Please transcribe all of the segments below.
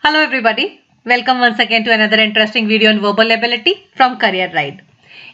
Hello everybody, welcome once again to another interesting video on verbal ability from Career Ride.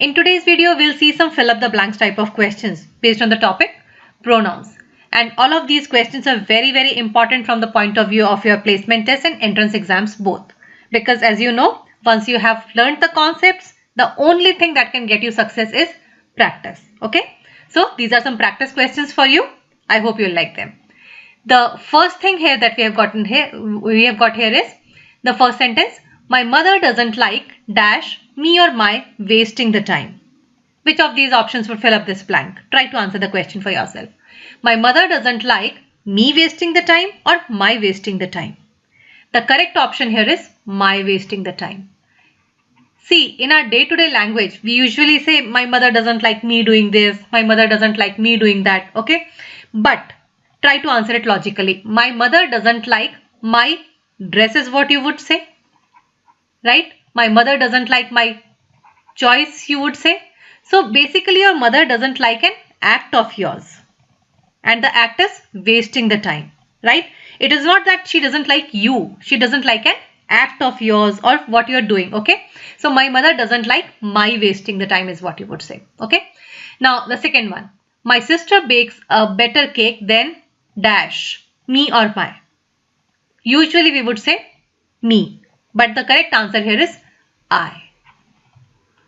In today's video, we'll see some fill up the blanks type of questions based on the topic pronouns. And all of these questions are very important from the point of view of your placement test and entrance exams both. Because as you know, once you have learned the concepts, the only thing that can get you success is practice. Okay, so these are some practice questions for you. I hope you'll like them. The first thing here that we have got here is the first sentence. My mother doesn't like dash me or my wasting the time. Which of these options would fill up this blank? Try to answer the question for yourself. My mother doesn't like me wasting the time or my wasting the time. The correct option here is my wasting the time. See, in our day-to-day language, we usually say my mother doesn't like me doing this, my mother doesn't like me doing that, okay? But try to answer it logically. My mother doesn't like my dress is what you would say, right? My mother doesn't like my choice, you would say. So basically your mother doesn't like an act of yours. And the act is wasting the time, right? It is not that she doesn't like you. She doesn't like an act of yours or what you're doing, okay? So my mother doesn't like my wasting the time is what you would say, okay? Now the second one. My sister bakes a better cake than dash me or my. Usually we would say me, but the correct answer here is I.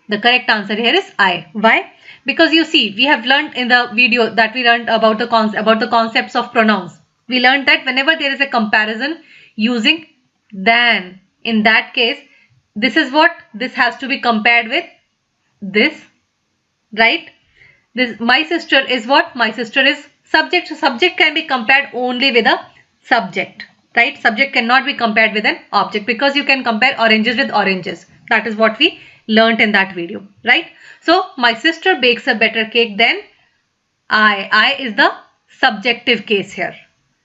The correct answer here is I. Why? Because you see, we have learned in the video that we learned about the concepts of pronouns. We learned that whenever there is a comparison using than, in that case, this is what this has to be compared with this, right? This my sister is what? My sister is subject. So subject can be compared only with a subject, right? Subject cannot be compared with an object because you can compare oranges with oranges. That is what we learnt in that video, right? So my sister bakes a better cake than I. I is the subjective case here,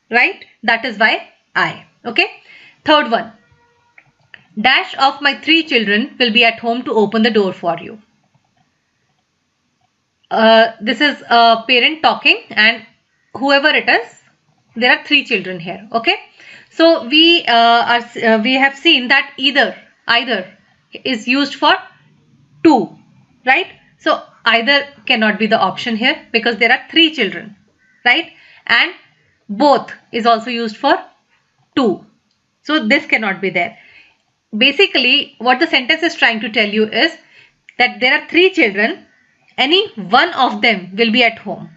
right? That is why I. Okay. Third one. Dash of my 3 children will be at home to open the door for you. This is a parent talking, and whoever it is, there are 3 children here. Okay. So we have seen that either is used for 2, right? So either cannot be the option here because there are 3 children, right? And both is also used for 2. So this cannot be there. Basically, what the sentence is trying to tell you is that there are 3 children. Any one of them will be at home,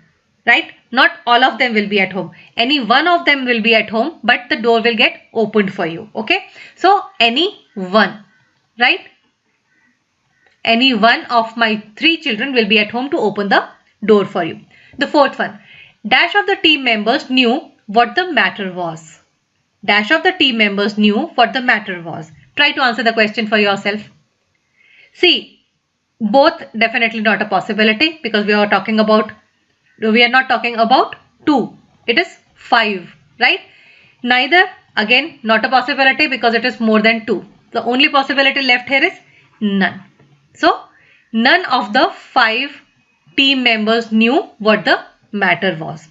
right? Not all of them will be at home. Any one of them will be at home, but the door will get opened for you. Okay. So any one, right? Any one of my 3 children will be at home to open the door for you. The fourth one. Dash of the team members knew what the matter was. Dash of the team members knew what the matter was. Try to answer the question for yourself. See, both definitely not a possibility because we are not talking about 2. It is 5, right? Neither, again, not a possibility because it is more than 2. The only possibility left here is none. So, none of the 5 team members knew what the matter was.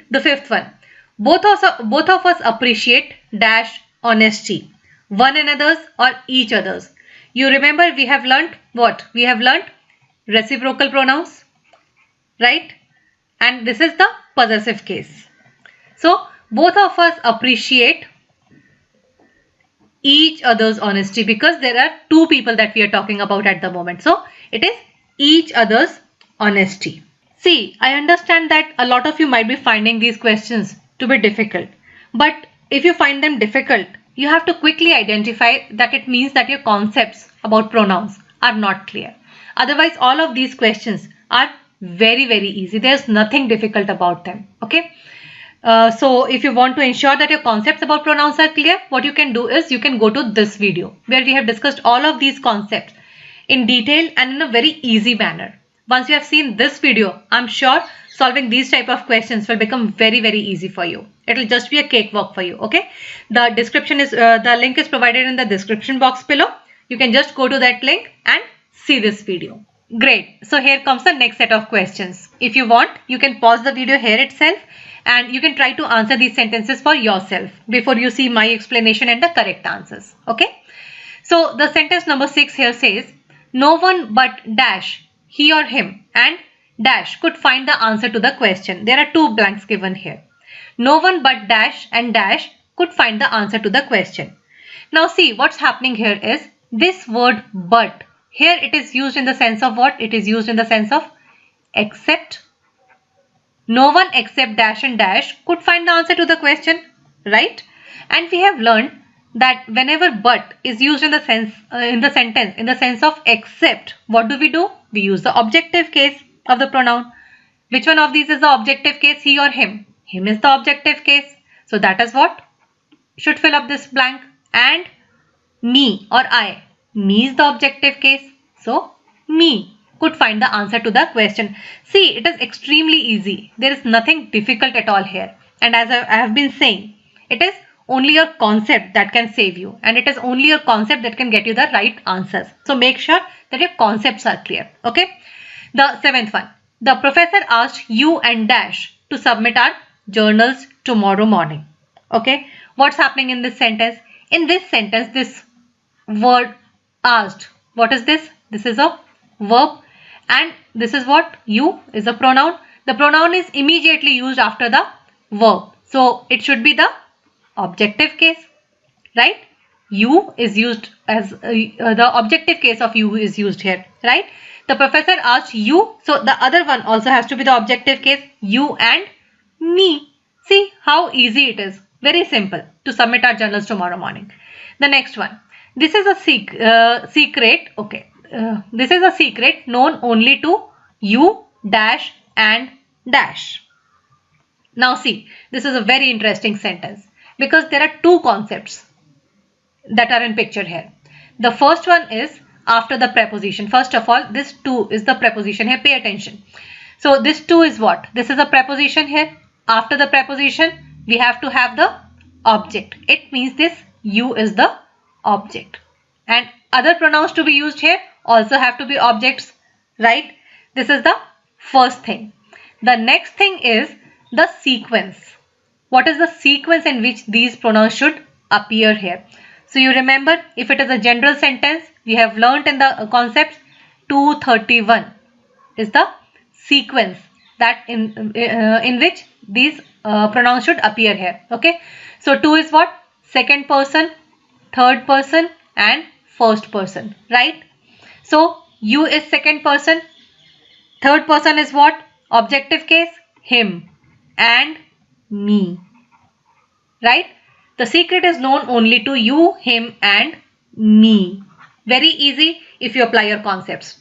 The fifth one. Both of us appreciate dash honesty. One another's or each other's. You remember we have learnt what? We have learnt reciprocal pronouns, right? And this is the possessive case. So, both of us appreciate each other's honesty because there are 2 people that we are talking about at the moment. So, it is each other's honesty. See, I understand that a lot of you might be finding these questions to be difficult. But if you find them difficult, you have to quickly identify that it means that your concepts about pronouns are not clear. Otherwise, all of these questions are very easy. There's nothing difficult about them. Okay. So if you want to ensure that your concepts about pronouns are clear, what you can do is you can go to this video where we have discussed all of these concepts in detail and in a very easy manner. Once you have seen this video, I'm sure solving these type of questions will become very easy for you. It will just be a cakewalk for you. Okay. The link is provided in the description box below. You can just go to that link and see this video. Great. So here comes the next set of questions. If you want, you can pause the video here itself and you can try to answer these sentences for yourself before you see my explanation and the correct answers. Okay. So the sentence number 6 here says, no one but dash, he or him, and dash could find the answer to the question. There are two blanks given here. No one but dash and dash could find the answer to the question. Now see, what's happening here is this word but. Here it is used in the sense of what? It is used in the sense of except. No one except dash and dash could find the answer to the question, right? And we have learned that whenever but is used in the sense in the sentence in the sense of except, what do? We use the objective case of the pronoun. Which one of these is the objective case? He or him? Him is the objective case. So that is what should fill up this blank. And me or I. Me is the objective case. So me could find the answer to the question. See, it is extremely easy. There is nothing difficult at all here. And as I have been saying, it is only your concept that can save you, and it is only your concept that can get you the right answers. So make sure that your concepts are clear. Okay. The 7th one. The professor asked you and dash to submit our journals tomorrow morning. Okay. What's happening in this sentence? In this sentence, this word asked. What is this? This is a verb, and this is what? You is a pronoun. The pronoun is immediately used after the verb. So it should be the objective case, right? You is used as the objective case of you is used here, right? The professor asked you, so the other one also has to be the objective case, you and me. See how easy it is. Very simple to submit our journals tomorrow morning. The next one. This is a secret. Okay. This is a secret known only to you, dash and dash. Now see, this is a very interesting sentence because there are two concepts that are in picture here. The first one is after the preposition. First of all, this to is the preposition here. Pay attention. So this to is what? This is a preposition here. After the preposition, we have to have the object. It means this you is the object. And other pronouns to be used here also have to be objects, right? This is the first thing. The next thing is the sequence. What is the sequence in which these pronouns should appear here? So you remember, if it is a general sentence, we have learnt in the concepts 231 is the sequence that in which these pronouns should appear here. Okay. So to is what? Second person, third person and first person, right? So you is second person, third person is what? Objective case, him and me, right? The secret is known only to you, him and me. Very easy if you apply your concepts.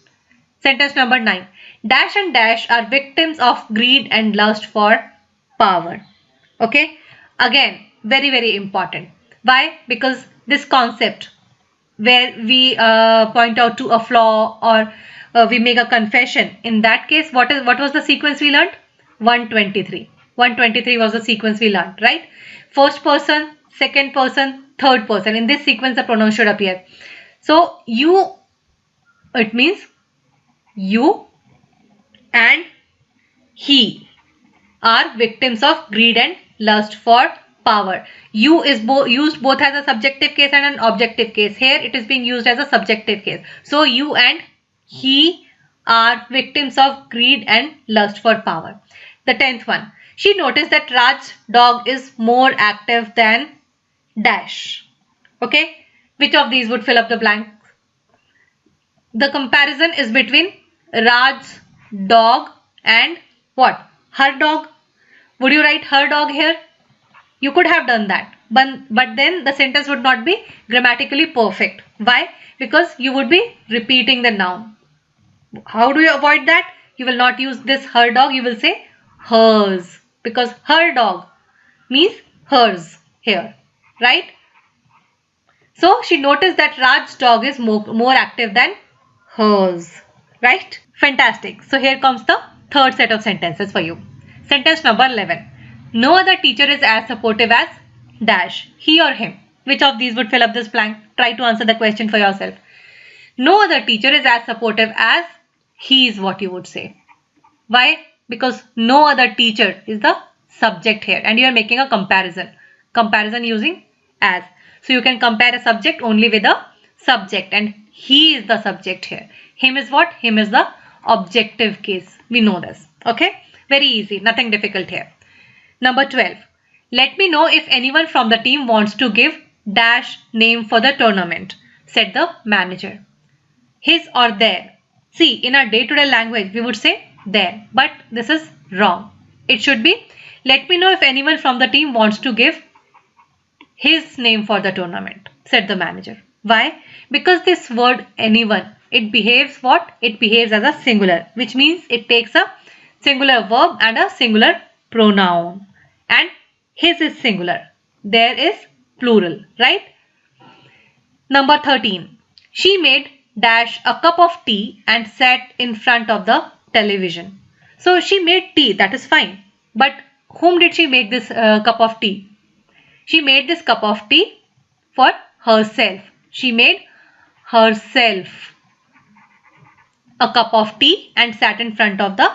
Sentence number 9. Dash and dash are victims of greed and lust for power. Okay. Again, very, very important. Why? Because this concept where we point out to a flaw or we make a confession. In that case, what was the sequence we learned? 123. 123 was the sequence we learned, right? First person, second person, third person. In this sequence, the pronoun should appear. So you, it means you and he are victims of greed and lust for power. You is used both as a subjective case and an objective case. Here it is being used as a subjective case. So you and he are victims of greed and lust for power. The 10th one. She noticed that Raj's dog is more active than dash. Okay. Which of these would fill up the blank? The comparison is between Raj's dog and what? Her dog. Would you write her dog here? You could have done that. But then the sentence would not be grammatically perfect. Why? Because you would be repeating the noun. How do you avoid that? You will not use this her dog. You will say hers. Because her dog means hers here. Right? So she noticed that Raj's dog is more active than hers. Right? Fantastic. So here comes the third set of sentences for you. Sentence number 11. No other teacher is as supportive as dash, he or him. Which of these would fill up this blank? Try to answer the question for yourself. No other teacher is as supportive as he is what you would say. Why? Because no other teacher is the subject here, and you are making a comparison using as. So you can compare a subject only with a subject, and he is the subject here. Him is what? Him is the objective case. We know this. Okay, very easy, nothing difficult here. Number 12. Let me know if anyone from the team wants to give dash name for the tournament, said the manager. His or their. See, in our day-to-day language, we would say their, but this is wrong. It should be, let me know if anyone from the team wants to give his name for the tournament, said the manager. Why? Because this word anyone, it behaves what? It behaves as a singular, which means it takes a singular verb and a singular pronoun. And his is singular. There is plural, right? Number 13. She made dash a cup of tea and sat in front of the television. So she made tea, that is fine. But whom did she make this cup of tea? She made this cup of tea for herself. She made herself a cup of tea and sat in front of the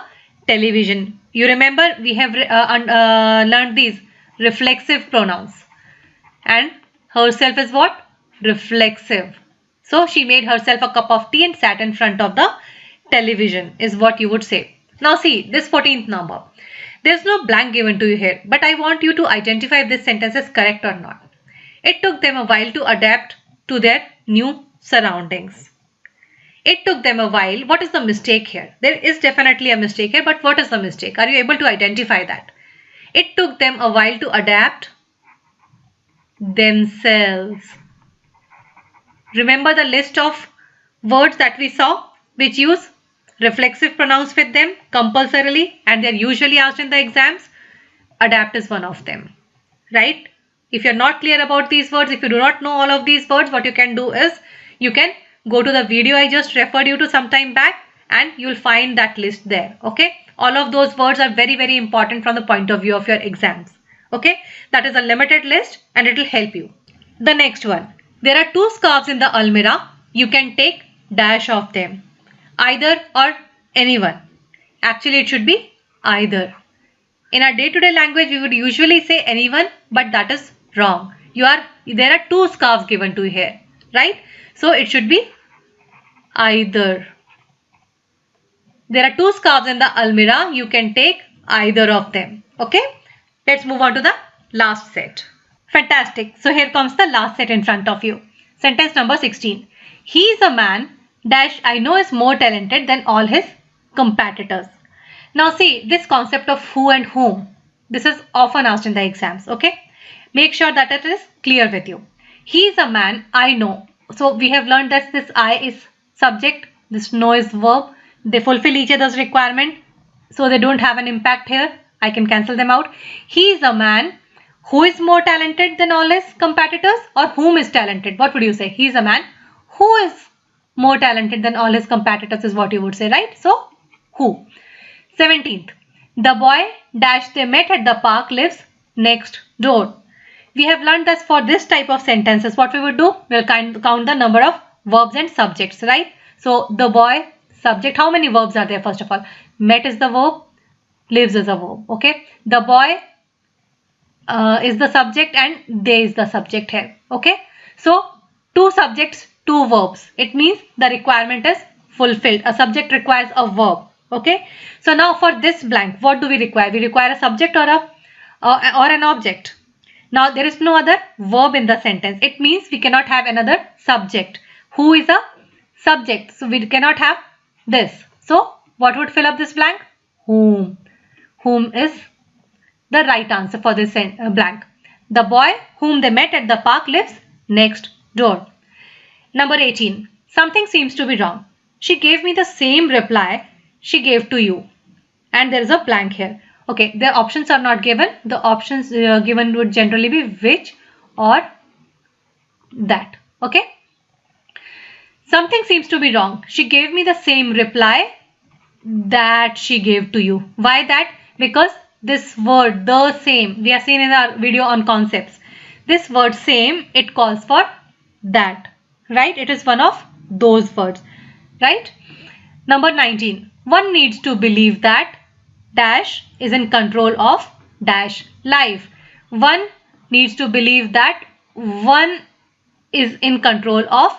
television. You remember we have learned these reflexive pronouns. And herself is what? Reflexive. So she made herself a cup of tea and sat in front of the television is what you would say. Now see this 14th number. There's no blank given to you here, but I want you to identify if this sentence is correct or not. It took them a while to adapt to their new surroundings. It took them a while. What is the mistake here? There is definitely a mistake here, but what is the mistake? Are you able to identify that? It took them a while to adapt themselves. Remember the list of words that we saw which use reflexive pronouns with them compulsorily, and they are usually asked in the exams? Adapt is one of them, right? If you are not clear about these words, if you do not know all of these words, what you can do is you can go to the video I just referred you to some time back and you'll find that list there. Okay, all of those words are very, very important from the point of view of your exams. Okay, that is a limited list and it will help you. The next one. There are 2 scarves in the almirah. You can take dash of them. Either or anyone. Actually, it should be either. In our day-to-day language, we would usually say anyone, but that is wrong. There are 2 scarves given to you here, right? So it should be either. There are 2 scarves in the almirah. You can take either of them. Okay. Let's move on to the last set. Fantastic. So here comes the last set in front of you. Sentence number 16. He is a man dash I know is more talented than all his competitors. Now see this concept of who and whom. This is often asked in the exams. Okay. Make sure that it is clear with you. He is a man I know. So we have learned that this I is subject. This know is verb. They fulfill each other's requirement. So they don't have an impact here. I can cancel them out. He is a man who is more talented than all his competitors, or whom is talented. What would you say? He is a man who is more talented than all his competitors is what you would say, right? So who. 17th. The boy dash they met at the park lives next door. We have learned that for this type of sentences, what we would do? We'll count the number of verbs and subjects, right? So the boy, subject, how many verbs are there first of all? Met is the verb, lives is a verb, okay? The boy is the subject and they is the subject here, okay? So 2 subjects, 2 verbs. It means the requirement is fulfilled. A subject requires a verb, okay? So now for this blank, what do we require? We require a subject or an object. Now there is no other verb in the sentence. It means we cannot have another subject. Who is a subject? So we cannot have this. So what would fill up this blank? Whom. Whom is the right answer for this blank. The boy whom they met at the park lives next door. Number 18. Something seems to be wrong. She gave me the same reply she gave to you. And there is a blank here. Okay, the options are not given. The options given would generally be which or that. Okay. Something seems to be wrong. She gave me the same reply that she gave to you. Why that? Because this word, the same, we have seen in our video on concepts. This word same, it calls for that, right? It is one of those words, right? Number 19. One needs to believe that dash is in control of dash life. One needs to believe that one is in control of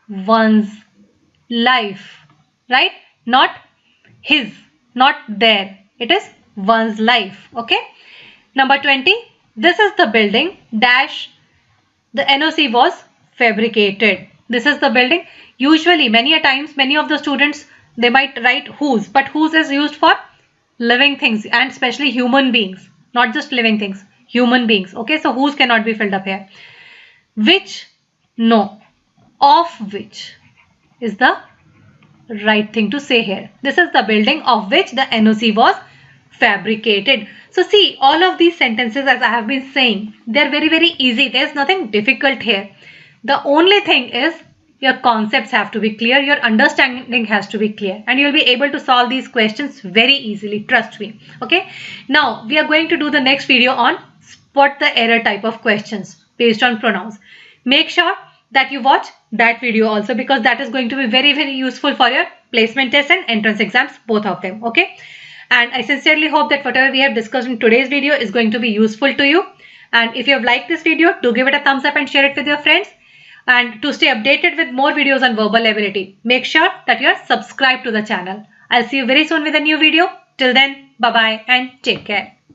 one's life, right? Not his, not their. It is one's life. Okay. Number 20. This is the building dash the NOC was fabricated. This is the building. Usually, many a times, many of the students, they might write whose, but whose is used for living things and especially human beings, not just living things, human beings. Okay, so whose cannot be filled up here. Which, no, of which is the right thing to say here. This is the building of which the NOC was fabricated. So see, all of these sentences, as I have been saying, they're very, very easy. There's nothing difficult here. The only thing is your concepts have to be clear, your understanding has to be clear, and you'll be able to solve these questions very easily, trust me. Okay, now we are going to do the next video on spot the error type of questions based on pronouns. Make sure that you watch that video also, because that is going to be very, very useful for your placement test and entrance exams, both of them. Okay, and I sincerely hope that whatever we have discussed in today's video is going to be useful to you. And if you have liked this video, do give it a thumbs up and share it with your friends. And to stay updated with more videos on verbal ability, make sure that you are subscribed to the channel. I'll see you very soon with a new video. Till then, bye-bye and take care.